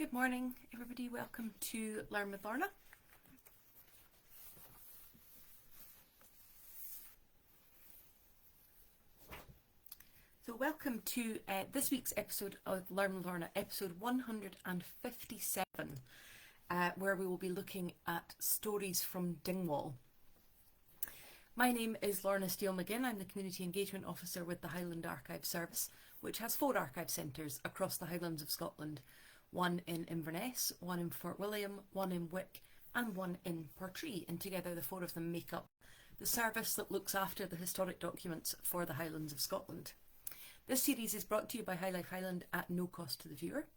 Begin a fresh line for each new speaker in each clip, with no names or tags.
Good morning, everybody. Welcome to Learn with Lorna. So welcome to this week's episode of Learn with Lorna, episode 157, where we will be looking at stories from Dingwall. My name is Lorna Steele-McGinn. I'm the Community Engagement Officer with the Highland Archive Service, which has 4 archive centres across the Highlands of Scotland. One in Inverness, one in Fort William, one in Wick and one in Portree, and together the 4 of them make up the service that looks after the historic documents for the Highlands of Scotland. This series is brought to you by High Life Highland at no cost to the viewer.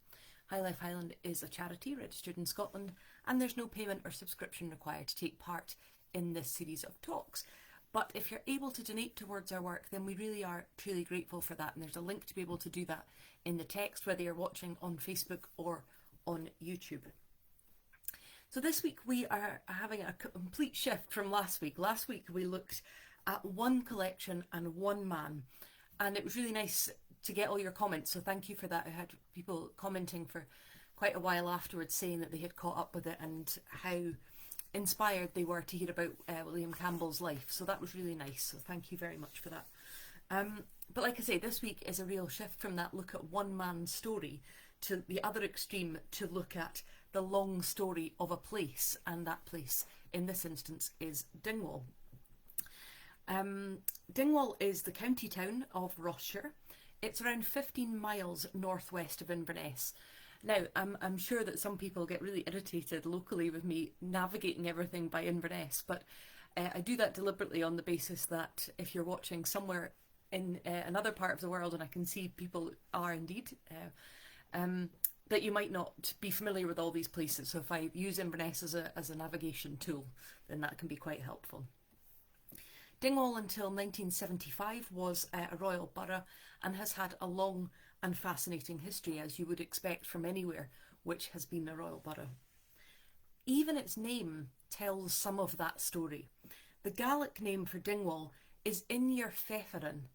High Life Highland is a charity registered in Scotland and there's no payment or subscription required to take part in this series of talks. But if you're able to donate towards our work, then we really are truly grateful for that. And there's a link to be able to do that in the text, whether you're watching on Facebook or on YouTube. So this week we are having a complete shift from last week. Last week we looked at one collection and one man. And it was really nice to get all your comments. So thank you for that. I had people commenting for quite a while afterwards saying that they had caught up with it and how inspired they were to hear about William Campbell's life. So that was really nice. So thank you very much for that. But like I say, this week is a real shift from that look at one man's story to the other extreme, to look at the long story of a place, and that place in this instance is Dingwall. Dingwall is the county town of Rossshire. It's around 15 miles northwest of Inverness. Now, I'm sure that some people get really irritated locally with me navigating everything by Inverness, but I do that deliberately on the basis that if you're watching somewhere in another part of the world, and I can see people are indeed, that you might not be familiar with all these places. So if I use Inverness as a navigation tool, then that can be quite helpful. Dingwall until 1975 was a royal borough and has had a long and fascinating history, as you would expect from anywhere which has been a royal borough. Even its name tells some of that story. The Gaelic name for Dingwall is Inir Feferin,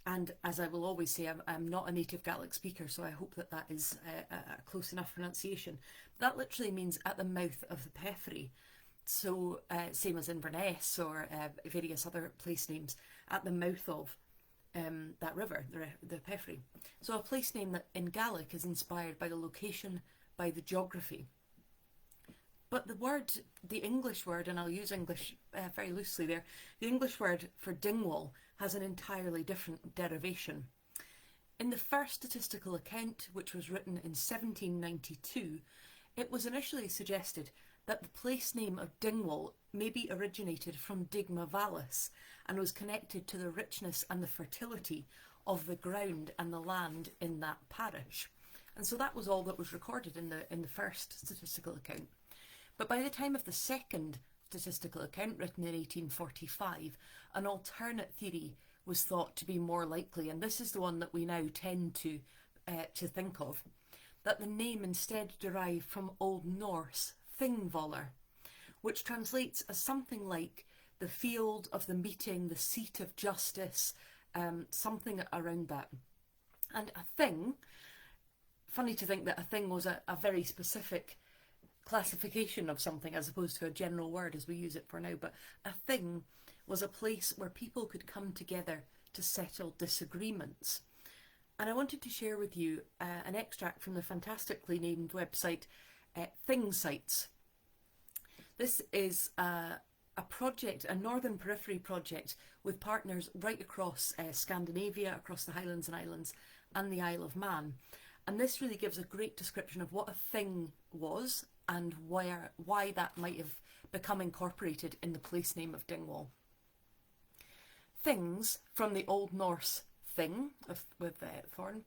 and as I will always say, I'm not a native Gaelic speaker, so I hope that is a close enough pronunciation. That literally means at the mouth of the Peffery. So same as Inverness or various other place names, at the mouth of that river, the Peffery. So a place name that in Gaelic is inspired by the location, by the geography. But the English word, and I'll use English very loosely there, the English word for Dingwall has an entirely different derivation. In the first statistical account, which was written in 1792, it was initially suggested that the place name of Dingwall maybe originated from Digma Vallis and was connected to the richness and the fertility of the ground and the land in that parish. And so that was all that was recorded in the first statistical account. But by the time of the second statistical account, written in 1845, an alternate theory was thought to be more likely, and this is the one that we now tend to think of, that the name instead derived from Old Norse Thingvoller, which translates as something like the field of the meeting, the seat of justice, something around that. And a thing, funny to think that a thing was a very specific classification of something as opposed to a general word as we use it for now, but a thing was a place where people could come together to settle disagreements. And I wanted to share with you an extract from the fantastically named website Thing Sites. This is a project, a Northern Periphery project with partners right across Scandinavia, across the Highlands and Islands and the Isle of Man. And this really gives a great description of what a thing was and why that might have become incorporated in the place name of Dingwall. Things, from the Old Norse thing, with thorn,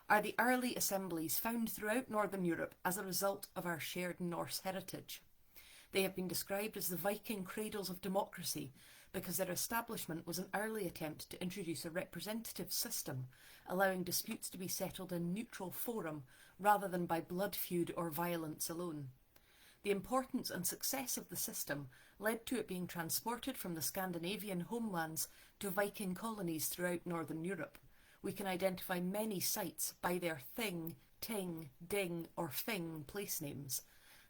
are the early assemblies found throughout Northern Europe as a result of our shared Norse heritage. They have been described as the Viking cradles of democracy because their establishment was an early attempt to introduce a representative system, allowing disputes to be settled in neutral forum rather than by blood feud or violence alone. The importance and success of the system led to it being transported from the Scandinavian homelands to Viking colonies throughout Northern Europe, we can identify many sites by their thing, ting, ding or fing place names.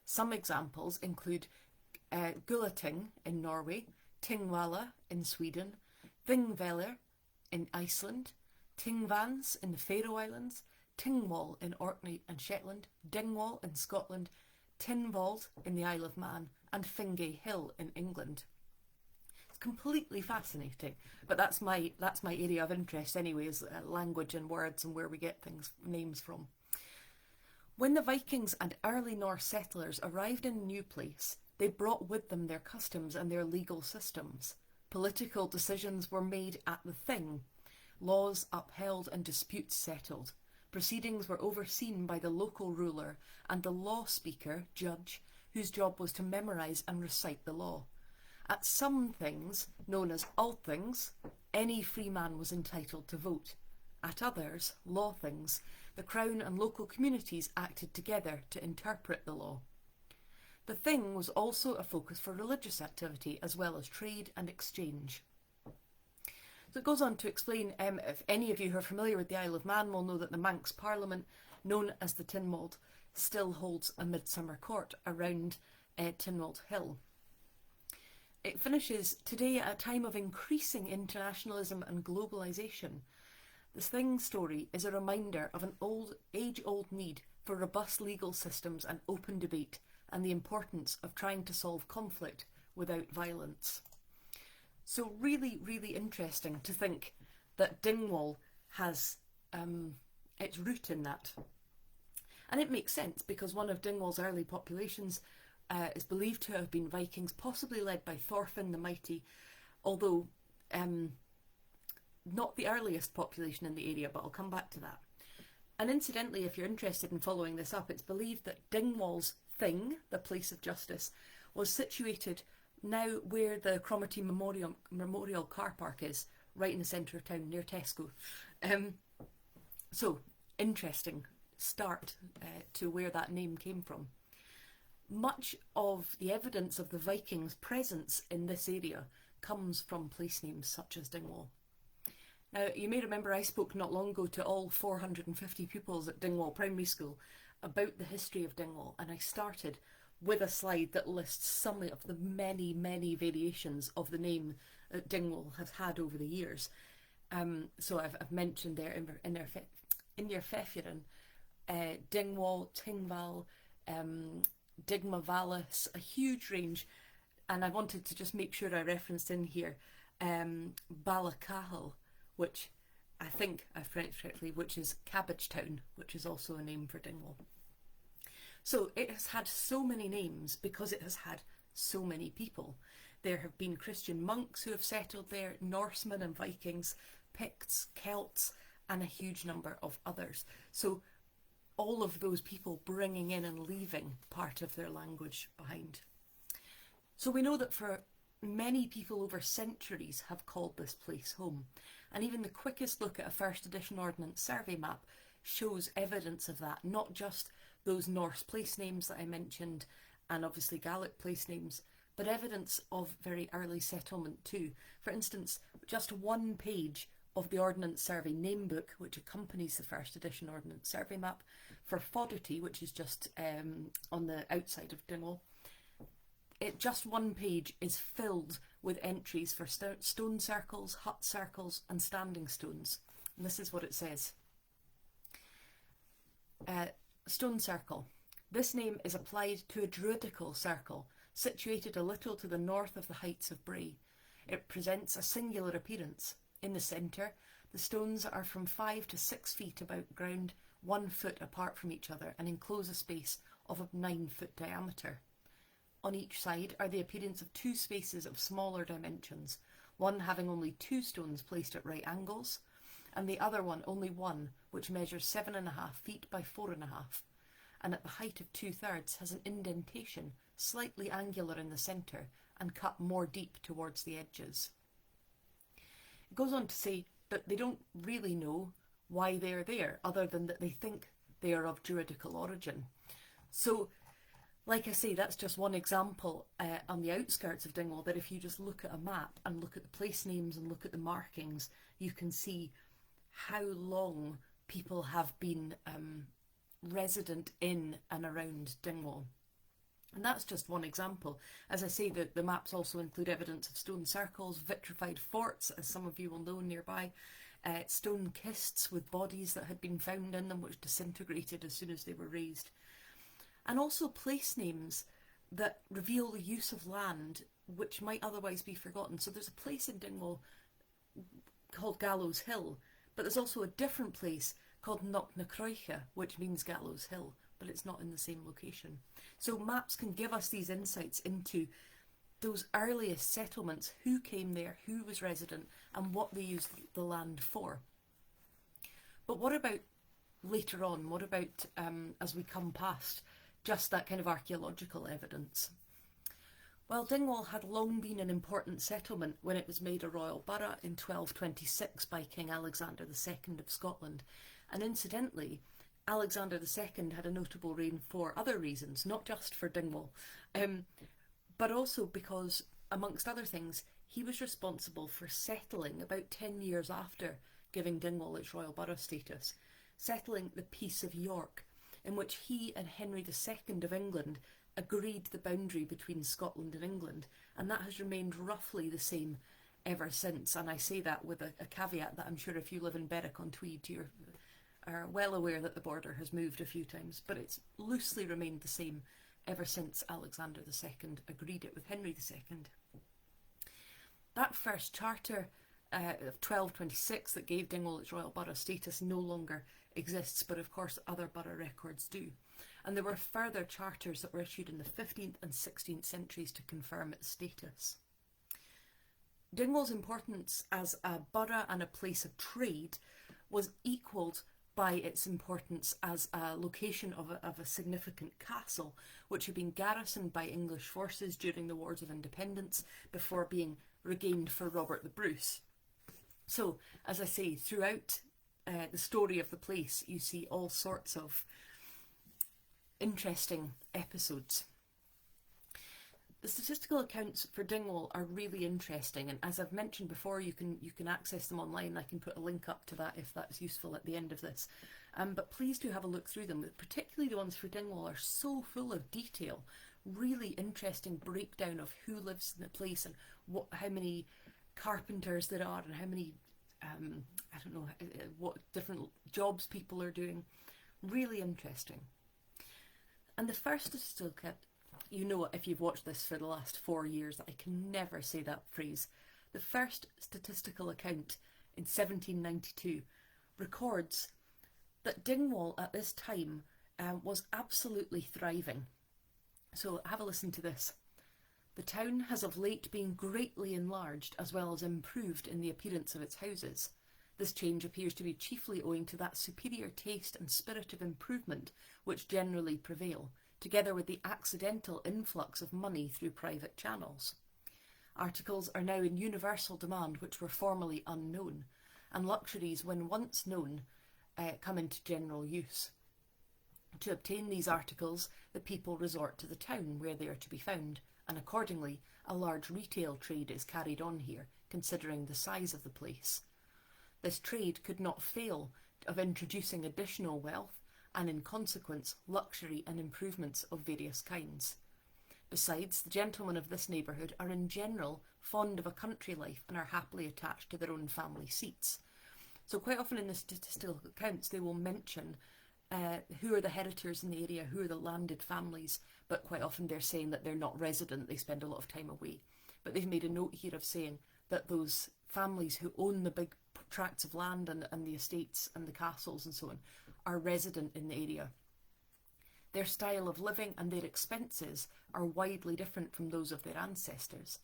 Some examples include Gulating in Norway, Tingvalla in Sweden, Thingvellir in Iceland, Tingvans in the Faroe Islands, Dingwall in Orkney and Shetland, Dingwall in Scotland, Tynwald in the Isle of Man, and Fingay Hill in England. It's completely fascinating, but that's my area of interest anyway, is language and words and where we get names from. When the Vikings and early Norse settlers arrived in a new place, they brought with them their customs and their legal systems. Political decisions were made at the Thing, laws upheld and disputes settled. Proceedings were overseen by the local ruler and the law speaker, judge, whose job was to memorise and recite the law. At some things, known as Althings, any free man was entitled to vote. At others, law things, the Crown and local communities acted together to interpret the law. The Thing was also a focus for religious activity as well as trade and exchange. So it goes on to explain, if any of you who are familiar with the Isle of Man will know that the Manx Parliament, known as the Tynwald, still holds a midsummer court around Tynwald Hill. It finishes, today at a time of increasing internationalism and globalisation, the Thing story is a reminder of an age-old need for robust legal systems and open debate, and the importance of trying to solve conflict without violence. So really, really interesting to think that Dingwall has its root in that. And it makes sense because one of Dingwall's early populations is believed to have been Vikings, possibly led by Thorfinn the Mighty, although not the earliest population in the area, but I'll come back to that. And incidentally, if you're interested in following this up, it's believed that Dingwall's Thing, the place of justice, was situated now where the Cromarty Memorial car park is, right in the centre of town, near Tesco. So, interesting start to where that name came from. Much of the evidence of the Vikings' presence in this area comes from place names such as Dingwall. Now, you may remember I spoke not long ago to all 450 pupils at Dingwall Primary School about the history of Dingwall, and I started with a slide that lists some of the many, many variations of the name that Dingwall has had over the years. So I've mentioned there in your Feffirin, Dingwall, Tingval, Digmavalis, a huge range, and I wanted to just make sure I referenced in here Balacahal, which I think I've pronounced correctly, which is Cabbage Town, which is also a name for Dingwall. So it has had so many names because it has had so many people. There have been Christian monks who have settled there, Norsemen and Vikings, Picts, Celts, and a huge number of others. So all of those people bringing in and leaving part of their language behind. So we know that for many people over centuries have called this place home. And even the quickest look at a first edition Ordnance Survey map shows evidence of that, not just those Norse place names that I mentioned and obviously Gaelic place names, but evidence of very early settlement too. For instance, just one page of the Ordnance Survey name book, which accompanies the first edition Ordnance Survey map, for Fodderty, which is just on the outside of Dingwall, just one page is filled with entries for stone circles, hut circles and standing stones. And this is what it says. Stone circle. This name is applied to a druidical circle situated a little to the north of the heights of Bray. It presents a singular appearance. In the centre, the stones are from 5 to 6 feet about ground, 1 foot apart from each other, and enclose a space of a 9-foot diameter. On each side are the appearance of 2 spaces of smaller dimensions, one having only 2 stones placed at right angles, and the other one only one, which measures 7.5 feet by 4.5, and at the height of 2/3 has an indentation, slightly angular in the centre, and cut more deep towards the edges. It goes on to say that they don't really know why they're there, other than that they think they are of druidical origin. So, like I say, that's just one example on the outskirts of Dingwall, that if you just look at a map and look at the place names and look at the markings, you can see how long people have been resident in and around Dingwall. And that's just one example. As I say, the maps also include evidence of stone circles, vitrified forts, as some of you will know nearby, stone kists with bodies that had been found in them which disintegrated as soon as they were raised. And also place names that reveal the use of land which might otherwise be forgotten. So there's a place in Dingwall called Gallows Hill, but there's also a different place called Knocknacroiche, which means Gallows Hill, but it's not in the same location. So maps can give us these insights into those earliest settlements, who came there, who was resident, and what they used the land for. But what about later on? What about as we come past just that kind of archaeological evidence? Well, Dingwall had long been an important settlement when it was made a royal borough in 1226 by King Alexander II of Scotland. And incidentally, Alexander II had a notable reign for other reasons, not just for Dingwall, but also because, amongst other things, he was responsible for settling, about 10 years after giving Dingwall its royal borough status, settling the Peace of York, in which he and Henry II of England agreed the boundary between Scotland and England, and that has remained roughly the same ever since. And I say that with a caveat that I'm sure if you live in Berwick-on-Tweed, you are well aware that the border has moved a few times, but it's loosely remained the same ever since Alexander II agreed it with Henry II. That first charter of 1226 that gave Dingwall its royal borough status no longer exists, but of course other borough records do. And there were further charters that were issued in the 15th and 16th centuries to confirm its status. Dingwall's importance as a borough and a place of trade was equalled by its importance as a location of a significant castle, which had been garrisoned by English forces during the Wars of Independence before being regained for Robert the Bruce. So, as I say, throughout the story of the place, you see all sorts of interesting episodes. The statistical accounts for Dingwall are really interesting, and as I've mentioned before, you can access them online. I can put a link up to that if that's useful at the end of this. But please do have a look through them. Particularly the ones for Dingwall are so full of detail, really interesting breakdown of who lives in the place and how many carpenters there are and how many I don't know what different jobs people are doing. Really interesting. And the first statistical account, you know, if you've watched this for the last 4 years, I can never say that phrase. The first statistical account in 1792 records that Dingwall at this time was absolutely thriving. So have a listen to this. The town has of late been greatly enlarged as well as improved in the appearance of its houses. This change appears to be chiefly owing to that superior taste and spirit of improvement which generally prevail, together with the accidental influx of money through private channels. Articles are now in universal demand which were formerly unknown, and luxuries, when once known, come into general use. To obtain these articles, the people resort to the town where they are to be found, and accordingly a large retail trade is carried on here, considering the size of the place. This trade could not fail of introducing additional wealth, and in consequence luxury and improvements of various kinds. Besides, the gentlemen of this neighbourhood are in general fond of a country life and are happily attached to their own family seats. So quite often in the statistical accounts they will mention who are the heritors in the area, who are the landed families, but quite often they're saying that they're not resident, they spend a lot of time away. But they've made a note here of saying that those families who own the big tracts of land and the estates and the castles and so on are resident in the area. Their style of living and their expenses are widely different from those of their ancestors.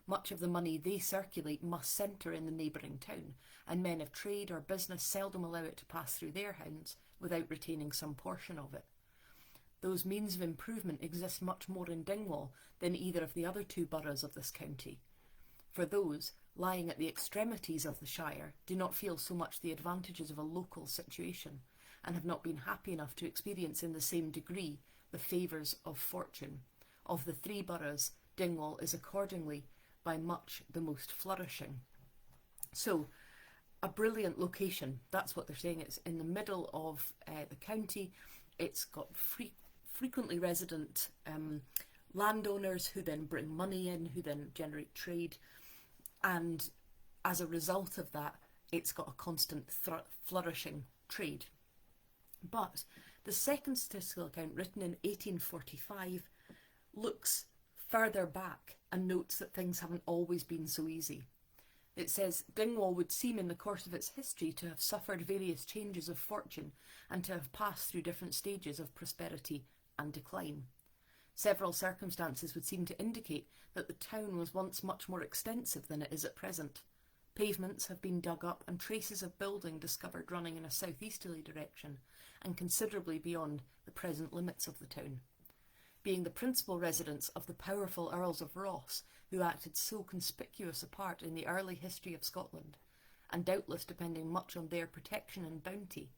Much of the money they circulate must centre in the neighbouring town, and men of trade or business seldom allow it to pass through their hands without retaining some portion of it. Those means of improvement exist much more in Dingwall than either of the other two boroughs of this county. For those, lying at the extremities of the shire, do not feel so much the advantages of a local situation, and have not been happy enough to experience in the same degree the favours of fortune. Of the three boroughs, Dingwall is accordingly by much the most flourishing. So, a brilliant location. That's what they're saying. It's in the middle of the county. It's got frequently resident landowners who then bring money in, who then generate trade. And as a result of that, it's got a constant flourishing trade. But the second statistical account, written in 1845, looks further back and notes that things haven't always been so easy. It says, Dingwall would seem in the course of its history to have suffered various changes of fortune and to have passed through different stages of prosperity and decline. Several circumstances would seem to indicate that the town was once much more extensive than it is at present. Pavements have been dug up and traces of building discovered running in a southeasterly direction and considerably beyond the present limits of the town. Being the principal residence of the powerful Earls of Ross, who acted so conspicuous a part in the early history of Scotland, and doubtless depending much on their protection and bounty,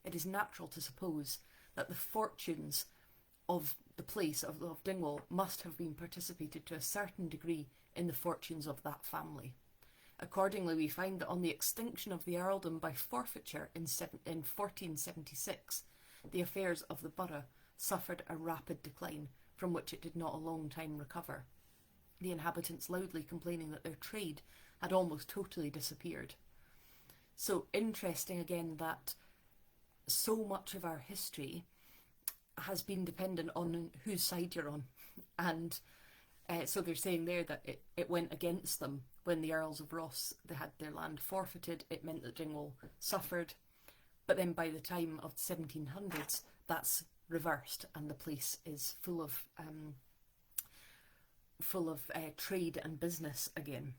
it is natural to suppose that the fortunes of the place of Dingwall must have been participated to a certain degree in the fortunes of that family. Accordingly, we find that on the extinction of the earldom by forfeiture in 1476, the affairs of the borough suffered a rapid decline, from which it did not a long time recover, the inhabitants loudly complaining that their trade had almost totally disappeared. So interesting again that so much of our history has been dependent on whose side you're on. And so they're saying there that it went against them when the Earls of Ross, they had their land forfeited. It meant that Dingwall suffered. But then by the time of the 1700s, that's reversed and the place is full of trade and business again.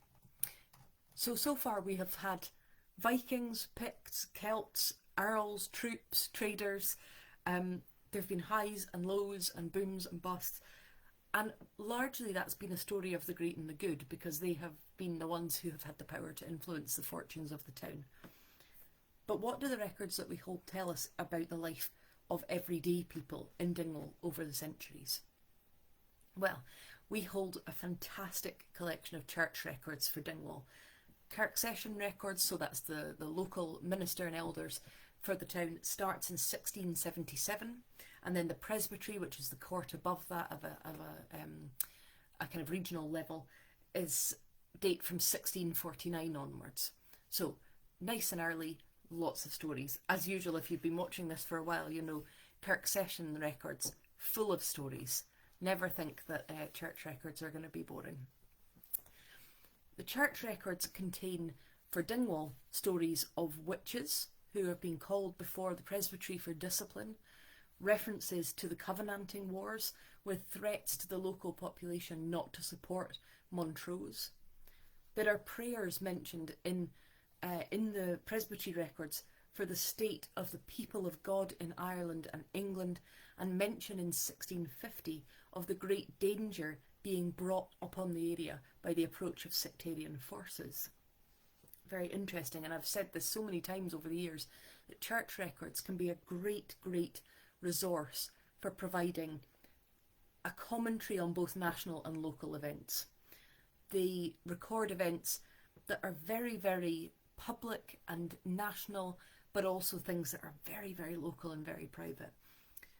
So far we have had Vikings, Picts, Celts, Earls, troops, traders. There have been highs and lows and booms and busts. And largely that's been a story of the great and the good, because they have been the ones who have had the power to influence the fortunes of the town. But what do the records that we hold tell us about the life of everyday people in Dingwall over the centuries? Well, we hold a fantastic collection of church records for Dingwall. Kirk Session records, so that's the local minister and elders for the town, starts in 1677. And then the presbytery, which is the court above that of a kind of regional level, is date from 1649 onwards. So nice and early, lots of stories. As usual, if you've been watching this for a while, you know Kirk Session records full of stories. Never think that church records are going to be boring. The church records contain, for Dingwall, stories of witches who have been called before the presbytery for discipline, references to the Covenanting Wars with threats to the local population not to support Montrose. There are prayers mentioned in the presbytery records for the state of the people of God in Ireland and England, and mention in 1650 of the great danger being brought upon the area by the approach of sectarian forces. Very interesting, and I've said this so many times over the years, that church records can be a great resource for providing a commentary on both national and local events. They record events that are very public and national, but also things that are very local and very private.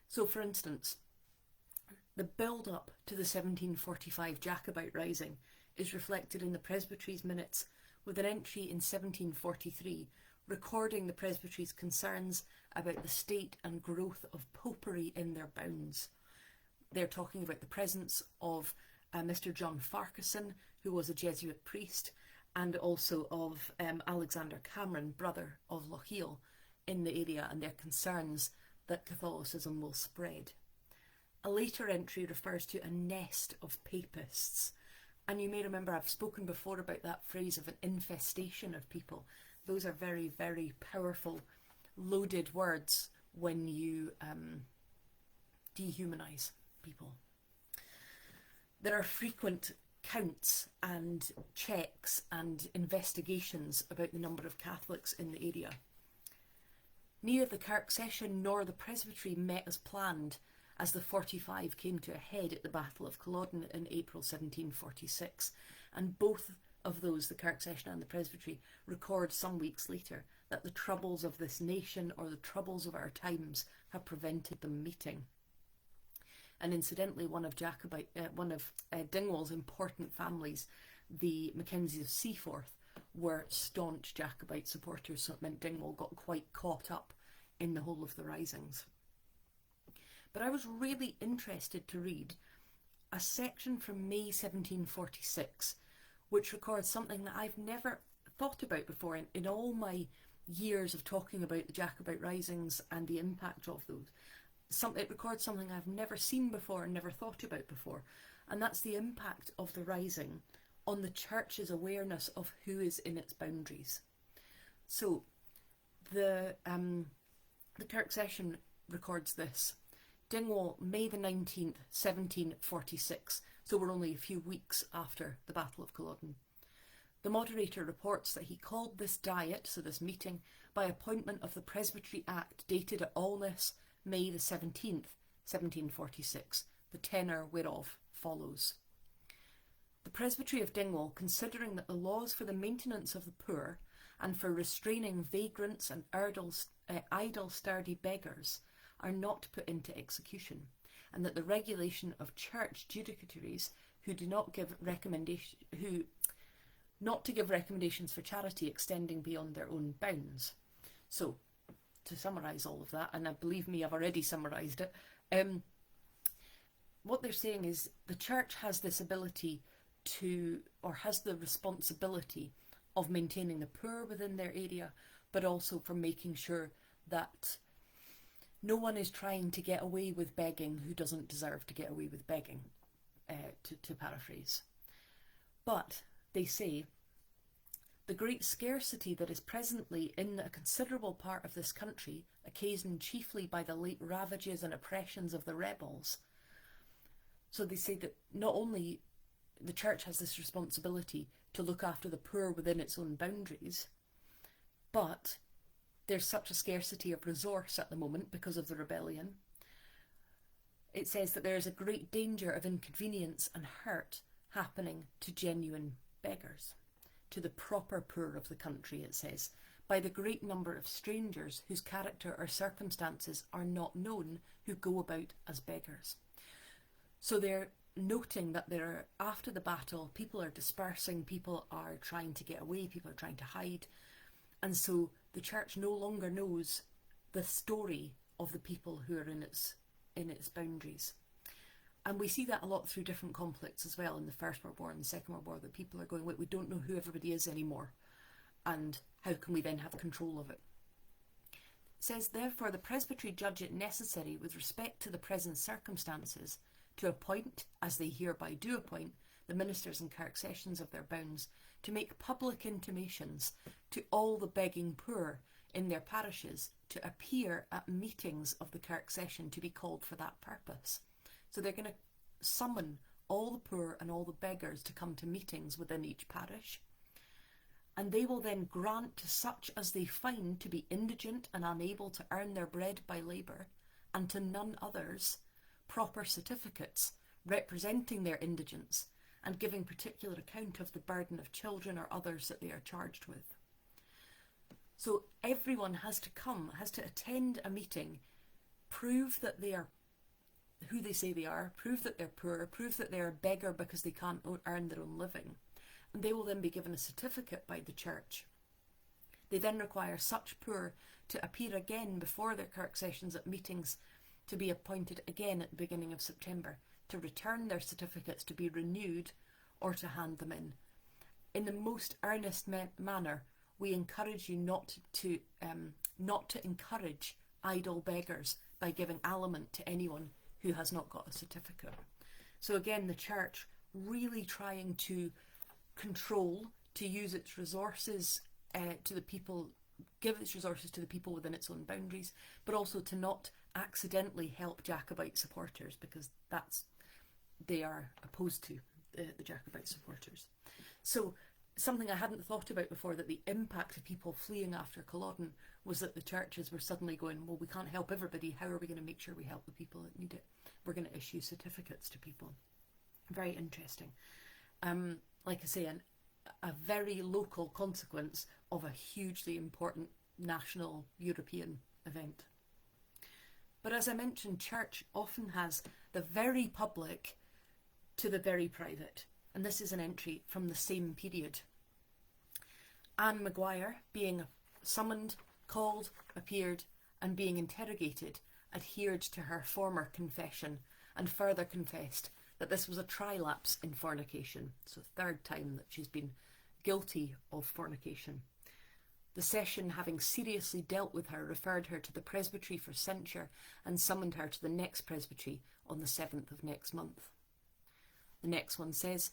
So for instance, the build-up to the 1745 Jacobite Rising is reflected in the presbytery's minutes, with an entry in 1743 recording the presbytery's concerns about the state and growth of popery in their bounds. They're talking about the presence of Mr. John Farquharson, who was a Jesuit priest, and also of Alexander Cameron, brother of Lochiel, in the area, and their concerns that Catholicism will spread. A later entry refers to a nest of papists, and you may remember I've spoken before about that phrase of an infestation of people. Those are very powerful, loaded words when you dehumanise people. There are frequent counts and checks and investigations about the number of Catholics in the area. Neither the Kirk Session nor the presbytery met as planned as the 45 came to a head at the Battle of Culloden in April 1746, and both of those, the Kirk Session and the Presbytery, record some weeks later that the troubles of this nation or the troubles of our times have prevented them meeting. And incidentally, one of Dingwall's important families, the Mackenzies of Seaforth, were staunch Jacobite supporters, so it meant Dingwall got quite caught up in the whole of the risings. But I was really interested to read a section from May 1746, which records something that I've never thought about before in all my years of talking about the Jacobite risings and the impact of those. It records something I've never seen before and never thought about before, and that's the impact of the rising on the church's awareness of who is in its boundaries. So the Kirk Session records this. Dingwall, May the 19th, 1746, so we're only a few weeks after the Battle of Culloden. The moderator reports that he called this diet, so this meeting, by appointment of the Presbytery Act dated at Alness, May the 17th, 1746, the tenor whereof follows. The Presbytery of Dingwall, considering that the laws for the maintenance of the poor and for restraining vagrants and idle sturdy beggars are not put into execution, and that the regulation of church judicatories who do not give not to give recommendations for charity extending beyond their own bounds. So, to summarise all of that, and believe me, I've already summarised it, what they're saying is the church has this ability to, or has the responsibility of maintaining the poor within their area, but also for making sure that no one is trying to get away with begging who doesn't deserve to get away with begging, to paraphrase. But, they say, the great scarcity that is presently in a considerable part of this country, occasioned chiefly by the late ravages and oppressions of the rebels. So they say that not only the church has this responsibility to look after the poor within its own boundaries, but there's such a scarcity of resource at the moment because of the rebellion. It says that there is a great danger of inconvenience and hurt happening to genuine beggars, to the proper poor of the country, it says, by the great number of strangers whose character or circumstances are not known, who go about as beggars. So they're noting that after the battle, people are dispersing, people are trying to get away, people are trying to hide, and so the church no longer knows the story of the people who are in its boundaries. And we see that a lot through different conflicts as well, in the First World War and the Second World War, that people are going, wait, we don't know who everybody is anymore, and how can we then have control of it? It says, therefore, the presbytery judge it necessary, with respect to the present circumstances, to appoint, as they hereby do appoint, the ministers and Kirk Sessions of their bounds, to make public intimations to all the begging poor in their parishes to appear at meetings of the Kirk Session to be called for that purpose. So they're going to summon all the poor and all the beggars to come to meetings within each parish, and they will then grant to such as they find to be indigent and unable to earn their bread by labour, and to none others, proper certificates representing their indigence and giving particular account of the burden of children or others that they are charged with. So everyone has to attend a meeting, prove that they are who they say they are, prove that they're poor, prove that they're a beggar because they can't earn their own living, and they will then be given a certificate by the church. They then require such poor to appear again before their Kirk Sessions at meetings to be appointed again at the beginning of September, to return their certificates to be renewed or to hand them in. In the most earnest manner, we encourage you not to encourage idle beggars by giving aliment to anyone who has not got a certificate. So again, the church really trying to control, to use its resources to the people, give its resources to the people within its own boundaries, but also to not accidentally help Jacobite supporters, because they are opposed to the Jacobite supporters. So something I hadn't thought about before, that the impact of people fleeing after Culloden was that the churches were suddenly going, well, we can't help everybody, how are we going to make sure we help the people that need it? We're going to issue certificates to people. Very interesting. Like I say, and a very local consequence of a hugely important national European event. But as I mentioned, church often has the very public to the very private, and this is an entry from the same period. Anne Maguire, being summoned, called, appeared, and being interrogated, adhered to her former confession and further confessed that this was a trilapse in fornication, so third time that she's been guilty of fornication. The session, having seriously dealt with her, referred her to the presbytery for censure and summoned her to the next presbytery on the 7th of next month. The next one says,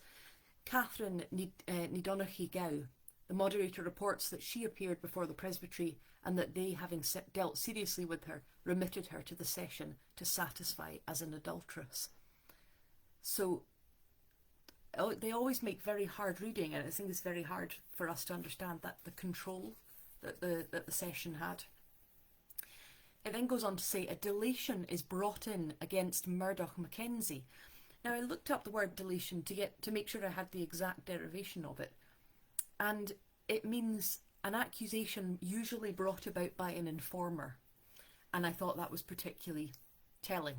Catherine Nidonachie Gow. The moderator reports that she appeared before the presbytery and that they, having dealt seriously with her, remitted her to the session to satisfy as an adulteress. So they always make very hard reading, and I think it's very hard for us to understand that the control that the session had. It then goes on to say a delation is brought in against Murdoch Mackenzie. Now I looked up the word delation to make sure I had the exact derivation of it, and it means an accusation usually brought about by an informer, and I thought that was particularly telling.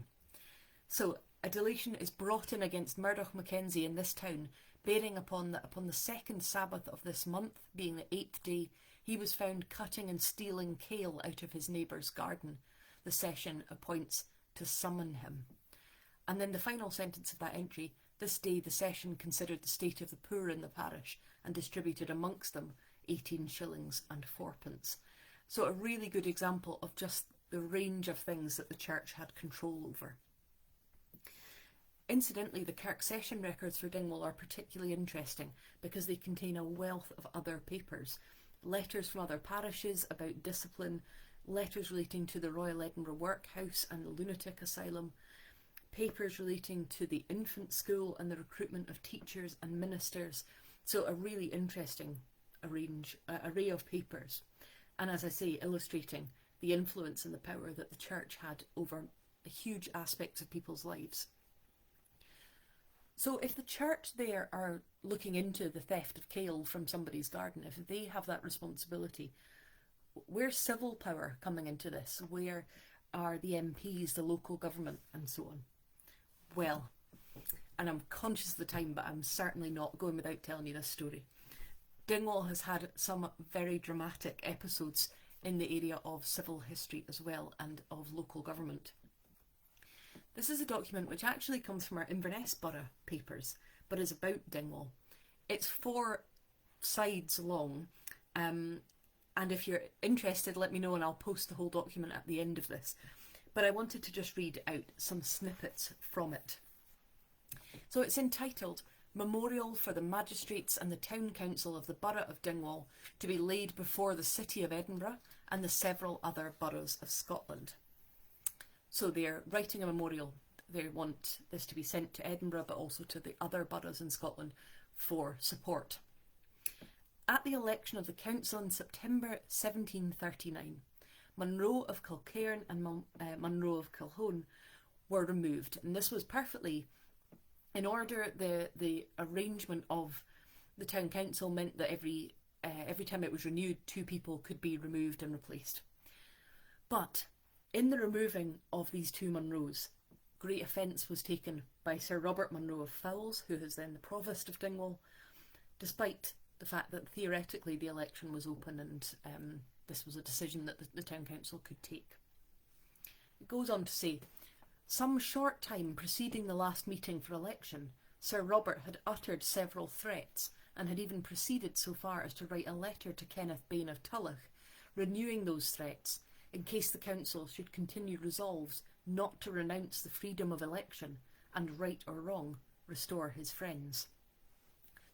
So a delation is brought in against Murdoch Mackenzie in this town, bearing upon that upon the second Sabbath of this month, being the 8th day, he was found cutting and stealing kale out of his neighbour's garden. The session appoints to summon him. And then the final sentence of that entry, this day the session considered the state of the poor in the parish and distributed amongst them 18 shillings and 4pence. So a really good example of just the range of things that the church had control over. Incidentally, the Kirk session records for Dingwall are particularly interesting because they contain a wealth of other papers. Letters from other parishes about discipline, letters relating to the Royal Edinburgh Workhouse and the Lunatic Asylum, papers relating to the infant school and the recruitment of teachers and ministers. So a really interesting array of papers. And as I say, illustrating the influence and the power that the church had over huge aspects of people's lives. So if the church there are looking into the theft of kale from somebody's garden, if they have that responsibility, where's civil power coming into this? Where are the MPs, the local government, and so on? Well, and I'm conscious of the time, but I'm certainly not going without telling you this story. Dingwall has had some very dramatic episodes in the area of civil history as well, and of local government. This is a document which actually comes from our Inverness Borough papers, but is about Dingwall. It's 4 sides long, and if you're interested, let me know and I'll post the whole document at the end of this. But I wanted to just read out some snippets from it. So it's entitled, Memorial for the Magistrates and the Town Council of the Borough of Dingwall to be laid before the City of Edinburgh and the several other boroughs of Scotland. So they're writing a memorial. They want this to be sent to Edinburgh, but also to the other boroughs in Scotland for support. At the election of the council in September 1739, Munro of Kilcairn and Munro of Kilhone were removed, and this was perfectly in order. The arrangement of the town council meant that every time it was renewed, 2 people could be removed and replaced. But in the removing of these 2 Munros, great offence was taken by Sir Robert Munro of Fowles, who was then the Provost of Dingwall, despite the fact that theoretically the election was open and this was a decision that the town council could take. It goes on to say, some short time preceding the last meeting for election, Sir Robert had uttered several threats and had even proceeded so far as to write a letter to Kenneth Bain of Tulloch, renewing those threats in case the council should continue resolved not to renounce the freedom of election and, right or wrong, restore his friends.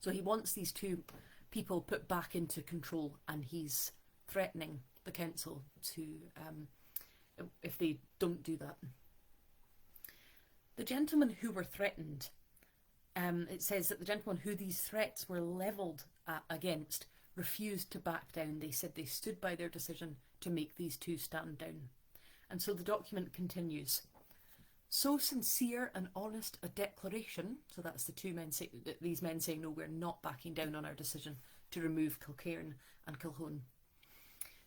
So he wants these 2 people put back into control, and he's threatening the council to if they don't do that. The gentlemen who were threatened, it says that the gentlemen who these threats were levelled against refused to back down. They said they stood by their decision to make these 2 stand down. And so the document continues. So sincere and honest a declaration, so that's the these men saying, no, we're not backing down on our decision to remove Kilcairn and Kilhone.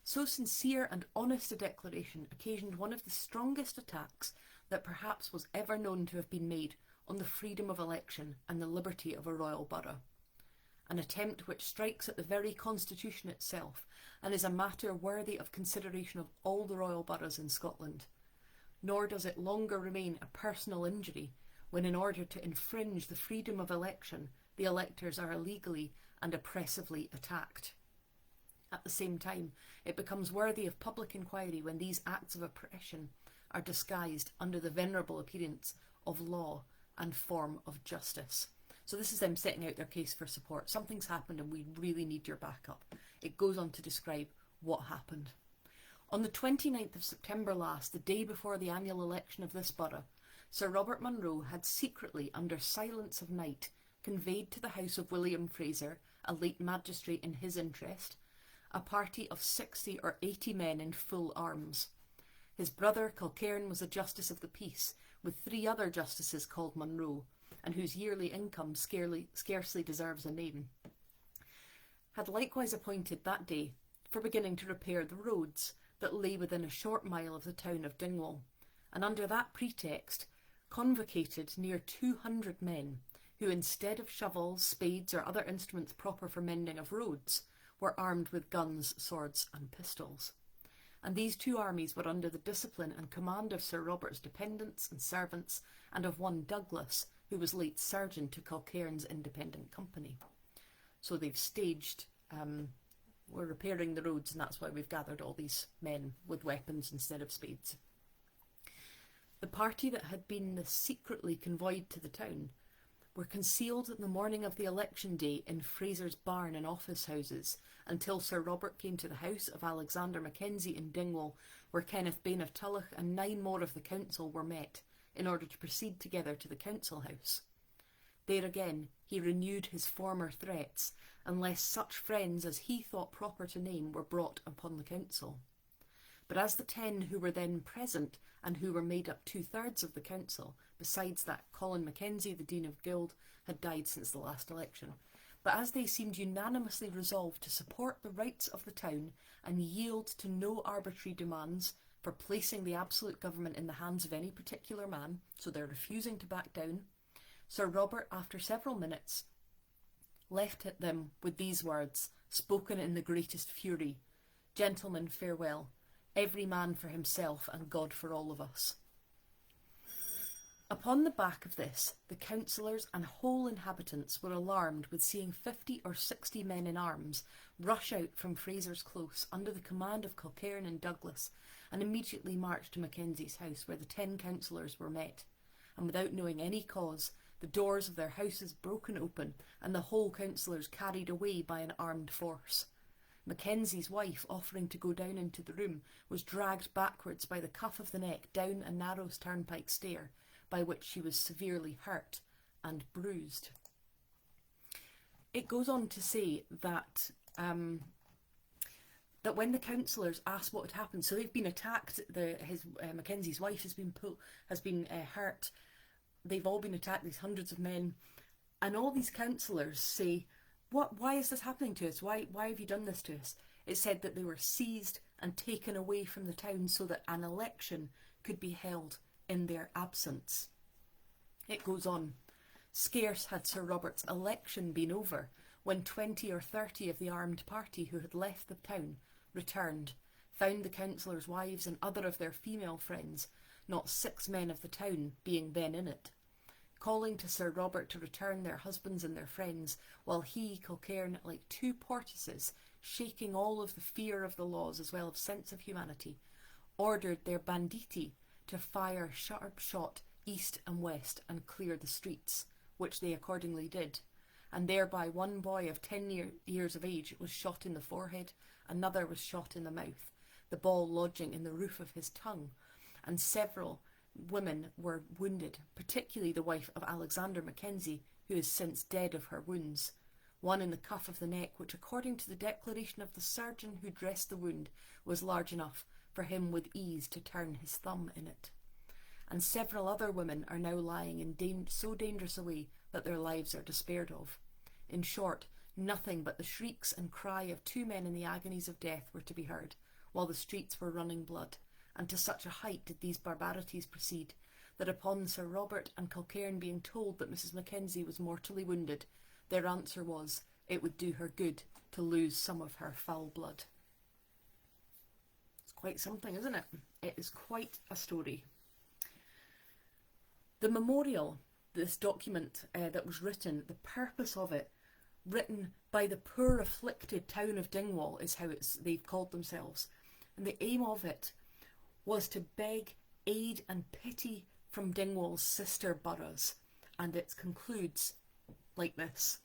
So sincere and honest a declaration occasioned one of the strongest attacks that perhaps was ever known to have been made on the freedom of election and the liberty of a royal borough. An attempt which strikes at the very constitution itself and is a matter worthy of consideration of all the royal boroughs in Scotland. Nor does it longer remain a personal injury when, in order to infringe the freedom of election, the electors are illegally and oppressively attacked. At the same time, it becomes worthy of public inquiry when these acts of oppression are disguised under the venerable appearance of law and form of justice. So this is them setting out their case for support. Something's happened and we really need your backup. It goes on to describe what happened. On the 29th of September last, the day before the annual election of this borough, Sir Robert Munro had secretly, under silence of night, conveyed to the house of William Fraser, a late magistrate in his interest, a party of 60 or 80 men in full arms. His brother Kilcairn was a justice of the peace, with 3 other justices called Munro, and whose yearly income scarcely deserves a name, had likewise appointed that day for beginning to repair the roads that lay within a short mile of the town of Dingwall, and under that pretext convocated near 200 men, who instead of shovels, spades, or other instruments proper for mending of roads, were armed with guns, swords, and pistols. And these 2 armies were under the discipline and command of Sir Robert's dependents and servants, and of one Douglas, who was late surgeon to Kilcairn's independent company. So they've staged, we're repairing the roads, and that's why we've gathered all these men with weapons instead of spades. The party that had been secretly convoyed to the town were concealed in the morning of the election day in Fraser's barn and office houses until Sir Robert came to the house of Alexander Mackenzie in Dingwall, where Kenneth Bain of Tulloch and 9 more of the council were met in order to proceed together to the council house. There again he renewed his former threats, unless such friends as he thought proper to name were brought upon the council. But as the 10 who were then present, and who were made up 2/3 of the council, besides that Colin Mackenzie, the Dean of Guild, had died since the last election, but as they seemed unanimously resolved to support the rights of the town and yield to no arbitrary demands for placing the absolute government in the hands of any particular man, so they're refusing to back down, Sir Robert, after several minutes, left them with these words, spoken in the greatest fury: "Gentlemen, farewell. Every man for himself, and God for all of us." Upon the back of this, the councillors and whole inhabitants were alarmed with seeing 50 or 60 men in arms rush out from Fraser's Close under the command of Kilcairn and Douglas, and immediately march to Mackenzie's house, where the 10 councillors were met, and without knowing any cause, the doors of their houses broken open, and the whole councillors carried away by an armed force. Mackenzie's wife, offering to go down into the room, was dragged backwards by the cuff of the neck down a narrow turnpike stair, by which she was severely hurt and bruised. It goes on to say that that when the councillors asked what had happened, so they've been attacked. Mackenzie's wife has been hurt. They've all been attacked. These hundreds of men, and all these councillors say, "What? Why is this happening to us? Why have you done this to us?" It said that they were seized and taken away from the town so that an election could be held in their absence. It goes on. Scarce had Sir Robert's election been over when 20 or 30 of the armed party who had left the town returned, found the councillors' wives and other of their female friends, not 6 men of the town being then in it, calling to Sir Robert to return their husbands and their friends, while he, Kilcairn, like 2 portices, shaking all of the fear of the laws as well as sense of humanity, ordered their banditti to fire sharp shot east and west and clear the streets, which they accordingly did, and thereby one boy of 10 years of age was shot in the forehead, another was shot in the mouth, the ball lodging in the roof of his tongue, and several women were wounded, particularly the wife of Alexander Mackenzie, who is since dead of her wounds, one in the cuff of the neck, which, according to the declaration of the surgeon who dressed the wound, was large enough for him with ease to turn his thumb in it. and several other women are now lying in so dangerous a way that their lives are despaired of. In short, nothing but the shrieks and cry of 2 men in the agonies of death were to be heard, while the streets were running blood, and to such a height did these barbarities proceed, that upon Sir Robert and Culcairn being told that Mrs. Mackenzie was mortally wounded, their answer was, it would do her good to lose some of her foul blood. It's quite something, isn't it? It is quite a story. The memorial, this document that was written, the purpose of it, written by the poor afflicted town of Dingwall, is how they've called themselves. And the aim of it was to beg aid and pity from Dingwall's sister boroughs. And it concludes like this.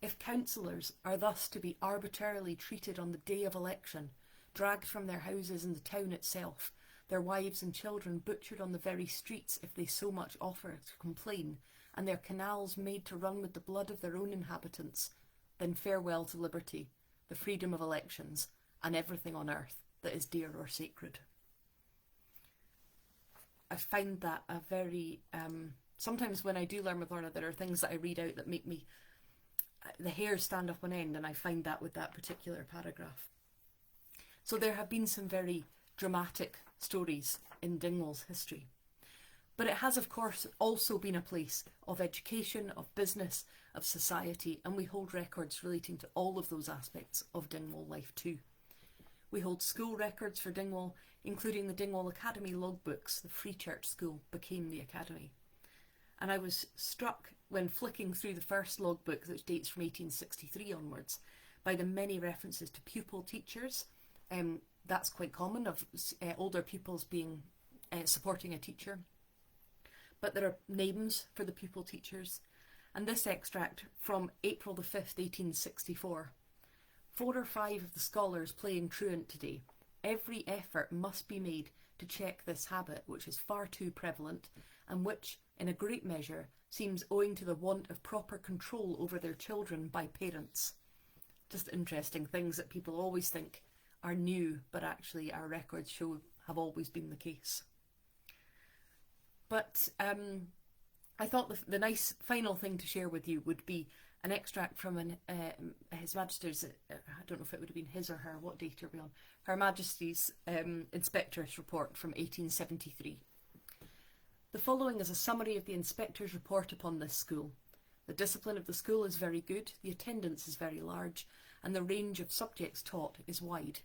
If councillors are thus to be arbitrarily treated on the day of election, dragged from their houses in the town itself, their wives and children butchered on the very streets if they so much offer to complain, and their canals made to run with the blood of their own inhabitants, then farewell to liberty, the freedom of elections, and everything on earth that is dear or sacred. I find that a very... sometimes when I do learn with Lorna, there are things that I read out that make me... the hairs stand up on end, and I find that with that particular paragraph. So there have been some very dramatic stories in Dingwall's history. But it has, of course, also been a place of education, of business, of society, and we hold records relating to all of those aspects of Dingwall life too. We hold school records for Dingwall, including the Dingwall Academy logbooks. The Free Church School became the Academy. And I was struck when flicking through the first logbook, which dates from 1863 onwards, by the many references to pupil teachers. That's quite common, of older pupils being supporting a teacher. But there are names for the pupil teachers. And this extract from April the 5th, 1864. 4 or 5 of the scholars playing truant today. Every effort must be made to check this habit, which is far too prevalent, and which, in a great measure, seems owing to the want of proper control over their children by parents. Just interesting things that people always think are new, but actually our records show have always been the case. But I thought the nice final thing to share with you would be an extract from His Majesty's, I don't know if it would have been his or her, what date are we on? Her Majesty's Inspector's Report from 1873. The following is a summary of the Inspector's report upon this school. The discipline of the school is very good, the attendance is very large, and the range of subjects taught is wide.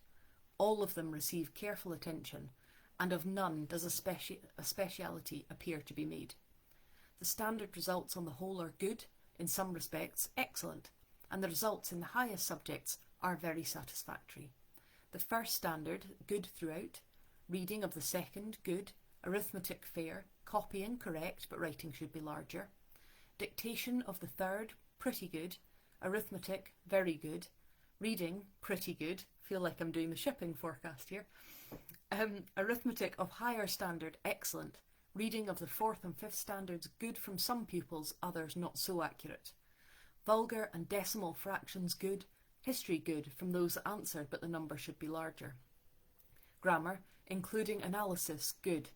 All of them receive careful attention, and of none does a speciality appear to be made. The standard results on the whole are good, in some respects excellent, and the results in the highest subjects are very satisfactory. The first standard, good throughout, reading of the second, good, arithmetic fair, copying correct but writing should be larger, dictation of the third, pretty good, arithmetic very good, reading pretty good, feel like I'm doing the shipping forecast here, arithmetic of higher standard excellent, reading of the 4th and 5th standards good from some pupils, others not so accurate, vulgar and decimal fractions good, history good from those that answered but the number should be larger, grammar including analysis good,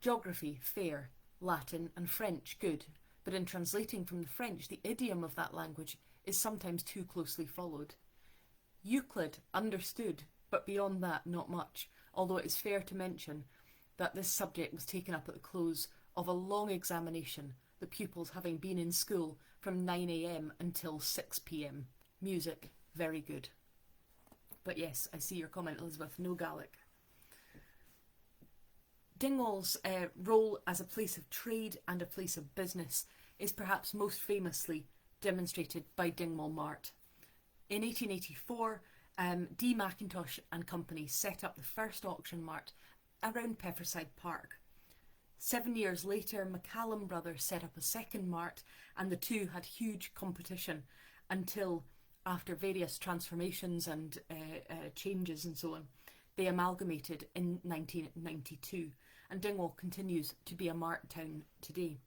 geography fair, Latin and French good, but in translating from the French the idiom of that language is sometimes too closely followed. Euclid understood, but beyond that not much, although it is fair to mention that this subject was taken up at the close of a long examination, the pupils having been in school from 9 AM until 6 PM. Music, very good. But yes, I see your comment, Elizabeth, no Gaelic. Dingwall's role as a place of trade and a place of business is perhaps most famously demonstrated by Dingwall Mart. In 1884, D. Mackintosh and Company set up the first auction mart around Pefferside Park. 7 years later, McCallum Brothers set up a second mart, and the two had huge competition until, after various transformations and changes and so on, they amalgamated in 1992, and Dingwall continues to be a mart town today.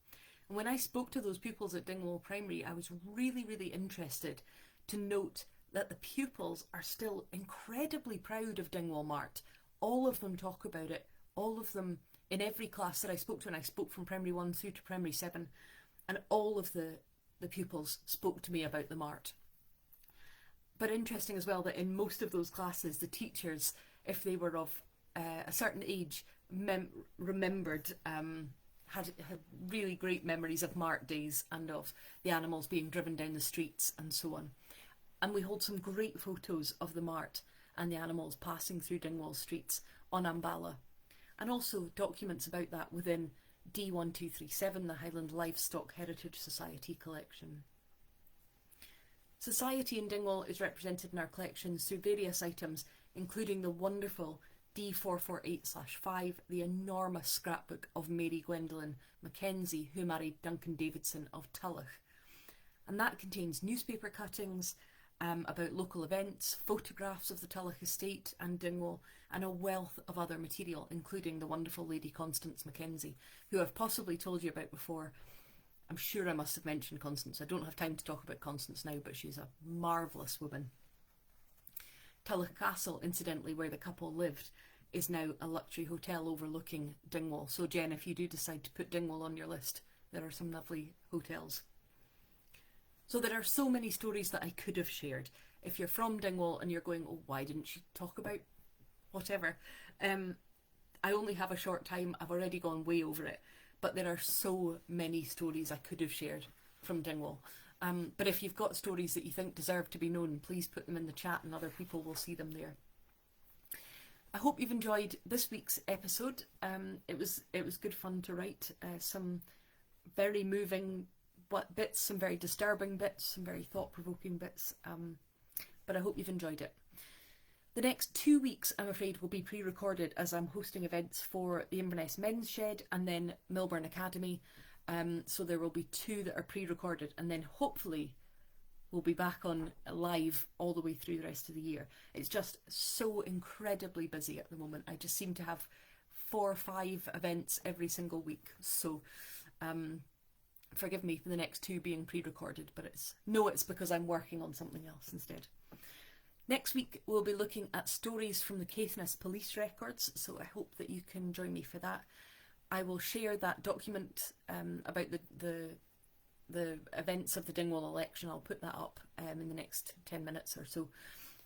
And when I spoke to those pupils at Dingwall Primary, I was really, really interested to note that the pupils are still incredibly proud of Dingwall Mart. All of them talk about it. All of them in every class that I spoke to, and I spoke from primary 1 through to primary 7, and all of the pupils spoke to me about the mart. But interesting as well that in most of those classes, the teachers, if they were of a certain age, remembered, had really great memories of mart days and of the animals being driven down the streets and so on. And we hold some great photos of the mart and the animals passing through Dingwall streets on Ambala, and also documents about that within D1237, the Highland Livestock Heritage Society collection. Society in Dingwall is represented in our collections through various items, including the wonderful D448/5, the enormous scrapbook of Mary Gwendolyn Mackenzie, who married Duncan Davidson of Tulloch. And that contains newspaper cuttings about local events, photographs of the Tulloch estate and Dingwall, and a wealth of other material, including the wonderful Lady Constance Mackenzie, who I've possibly told you about before. I'm sure I must have mentioned Constance. I don't have time to talk about Constance now, but she's a marvellous woman. Tulloch Castle, incidentally, where the couple lived, is now a luxury hotel overlooking Dingwall. So Jen, if you do decide to put Dingwall on your list, there are some lovely hotels. So there are so many stories that I could have shared. If you're from Dingwall and you're going, oh, why didn't she talk about whatever? I only have a short time. I've already gone way over it. But there are so many stories I could have shared from Dingwall. But if you've got stories that you think deserve to be known, please put them in the chat and other people will see them there. I hope you've enjoyed this week's episode. It was good fun to write. Some very moving bits, some very disturbing bits, some very thought-provoking bits. But I hope you've enjoyed it. The next 2 weeks, I'm afraid, will be pre-recorded as I'm hosting events for the Inverness Men's Shed and then Milburn Academy. So there will be 2 that are pre-recorded, and then hopefully we'll be back on live all the way through the rest of the year. It's just so incredibly busy at the moment. I just seem to have 4 or 5 events every single week. So forgive me for the next 2 being pre-recorded, but it's because I'm working on something else instead. Next week, we'll be looking at stories from the Caithness police records, so I hope that you can join me for that. I will share that document about the events of the Dingwall election. I'll put that up in the next 10 minutes or so.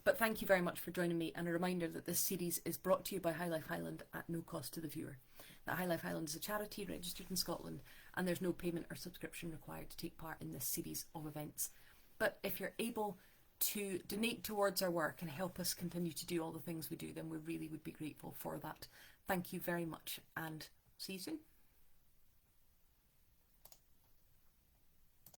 But thank you very much for joining me, and a reminder that this series is brought to you by High Life Highland at no cost to the viewer. That High Life Highland is a charity registered in Scotland, and there's no payment or subscription required to take part in this series of events. But if you're able to donate towards our work and help us continue to do all the things we do, then we really would be grateful for that. Thank you very much, and see you soon.